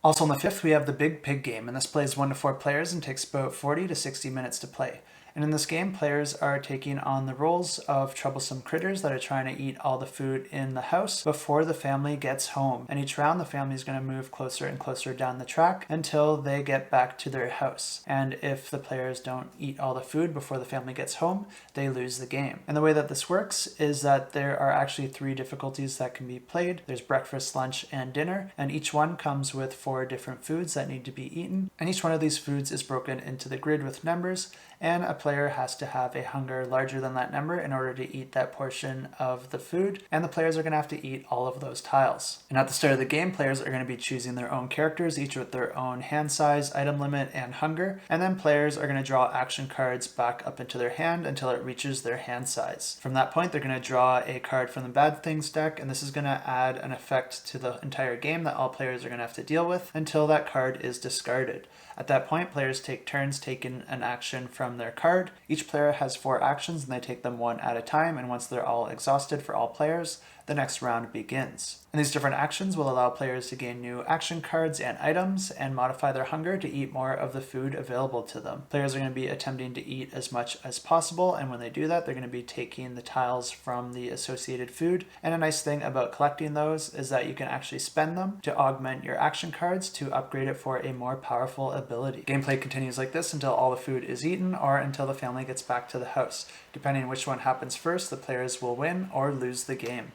Also on the 5th, we have the Big Pig game, and this plays 1 to 4 players and takes about 40 to 60 minutes to play. And in this game, players are taking on the roles of troublesome critters that are trying to eat all the food in the house before the family gets home. And each round, the family is going to move closer and closer down the track until they get back to their house. And if the players don't eat all the food before the family gets home, they lose the game. And the way that this works is that there are actually 3 difficulties that can be played. There's breakfast, lunch, and dinner, and each one comes with 4 different foods that need to be eaten. And each one of these foods is broken into the grid with numbers, and a player has to have a hunger larger than that number in order to eat that portion of the food, and the players are going to have to eat all of those tiles. And at the start of the game, players are going to be choosing their own characters, each with their own hand size, item limit, and hunger, and then players are going to draw action cards back up into their hand until it reaches their hand size. From that point, they're going to draw a card from the Bad Things deck, and this is going to add an effect to the entire game that all players are going to have to deal with until that card is discarded. At that point, players take turns taking an action from their card. Each player has 4 actions and they take them one at a time, and once they're all exhausted for all players, the next round begins. And these different actions will allow players to gain new action cards and items and modify their hunger to eat more of the food available to them. Players are going to be attempting to eat as much as possible, and when they do that, they're going to be taking the tiles from the associated food. And a nice thing about collecting those is that you can actually spend them to augment your action cards to upgrade it for a more powerful ability. Gameplay continues like this until all the food is eaten or until the family gets back to the house. Depending on which one happens first, the players will win or lose the game.